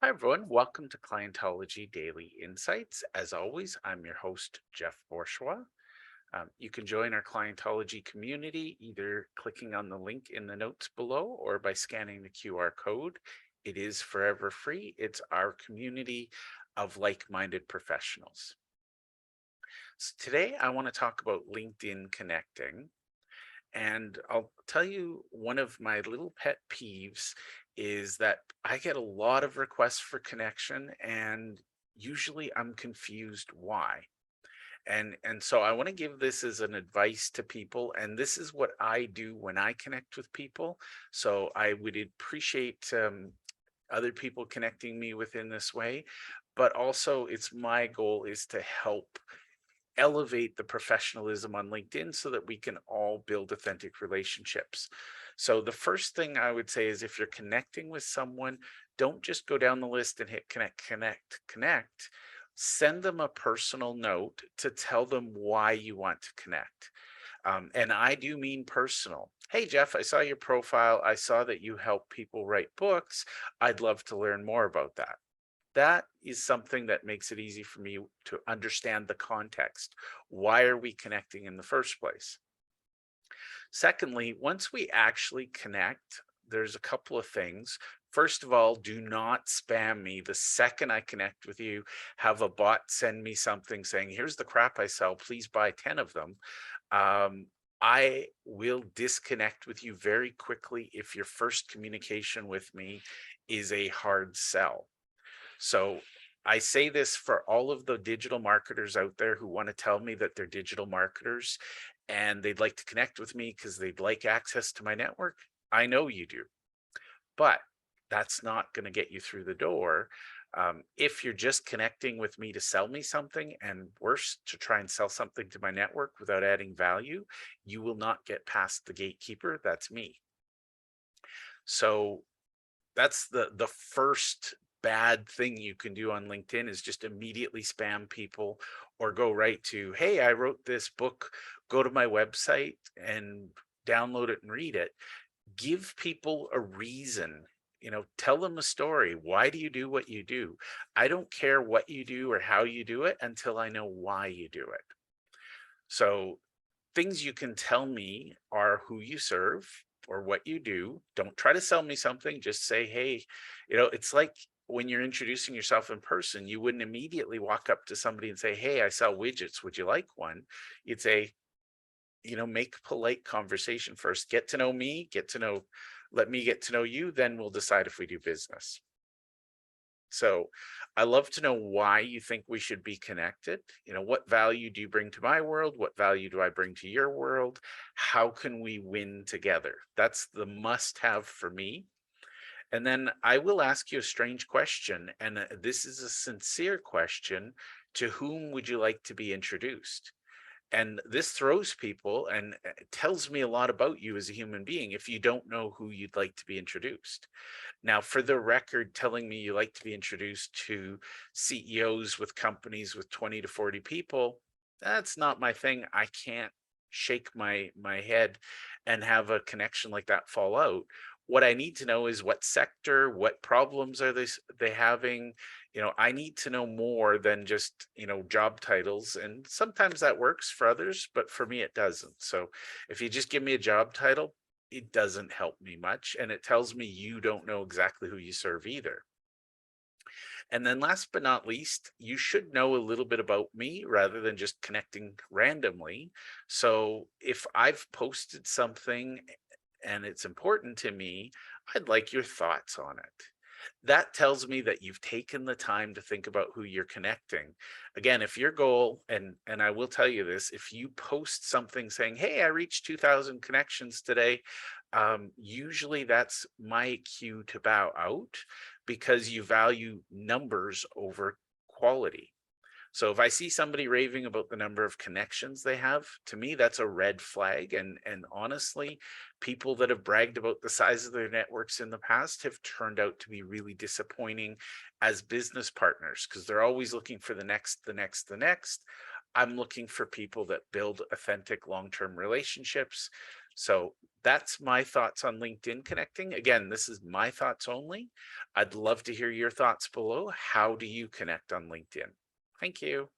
Hi, everyone. Welcome to Clientology Daily Insights. As always, I'm your host, Jeff Bourgeois. You can join our Clientology community either clicking on the link in the notes below or by scanning the QR code. It is forever free. It's our community of like minded professionals. So today, I want to talk about LinkedIn connecting. And I'll tell you one of my little pet peeves is that I get a lot of requests for connection, and usually I'm confused why. And so I want to give this as an advice to people, and this is what I do when I connect with people. So I would appreciate other people connecting me within this way, but also it's my goal is to help elevate the professionalism on LinkedIn so that we can all build authentic relationships. So the first thing I would say is if you're connecting with someone, don't just go down the list and hit connect, connect, connect. Send them a personal note to tell them why you want to connect. And I do mean personal. Hey, Jeff, I saw your profile. I saw that you help people write books. I'd love to learn more about that. That is something that makes it easy for me to understand the context. Why are we connecting in the first place? Secondly, once we actually connect, there's a couple of things. First of all, do not spam me. The second I connect with you, have a bot send me something saying, here's the crap I sell, please buy 10 of them. Um, I will disconnect with you very quickly if your first communication with me is a hard sell. So I say this for all of the digital marketers out there who want to tell me that they're digital marketers and they'd like to connect with me because they'd like access to my network. I know you do, but that's not going to get you through the door. If you're just connecting with me to sell me something, and worse, to try and sell something to my network without adding value, you will not get past the gatekeeper. That's me. So that's the first bad thing you can do on LinkedIn is just immediately spam people or go right to, hey, I wrote this book, go to my website and download it and read it. Give people a reason, tell them a story. Why do you do what you do? I don't care what you do or how you do it until I know why you do it. So things you can tell me are who you serve or what you do. Don't try to sell me something. Just say, hey, it's like when you're introducing yourself in person, you wouldn't immediately walk up to somebody and say, hey, I sell widgets. Would you like one? You'd say, make polite conversation first. Get to know me, let me get to know you. Then we'll decide if we do business. So I love to know why you think we should be connected. What value do you bring to my world? What value do I bring to your world? How can we win together? That's the must have for me. And then I will ask you a strange question. And this is a sincere question. To whom would you like to be introduced? And this throws people and tells me a lot about you as a human being if you don't know who you'd like to be introduced. Now, for the record, telling me you like to be introduced to CEOs with companies with 20 to 40 people, that's not my thing. I can't shake my head and have a connection like that fall out. What I need to know is what sector, what problems are they having. I need to know more than just, job titles. And sometimes that works for others, but for me, it doesn't. So if you just give me a job title, it doesn't help me much. And it tells me you don't know exactly who you serve either. And then last but not least, you should know a little bit about me rather than just connecting randomly. So if I've posted something and it's important to me, I'd like your thoughts on it. That tells me that you've taken the time to think about who you're connecting. Again, if your goal, and I will tell you this, if you post something saying, hey, I reached 2,000 connections today, usually that's my cue to bow out because you value numbers over quality. So if I see somebody raving about the number of connections they have, to me, that's a red flag. And honestly, people that have bragged about the size of their networks in the past have turned out to be really disappointing as business partners because they're always looking for the next, the next, the next. I'm looking for people that build authentic long-term relationships. So That's my thoughts on LinkedIn connecting. Again, this is my thoughts only. I'd love to hear your thoughts below. How do you connect on LinkedIn? Thank you.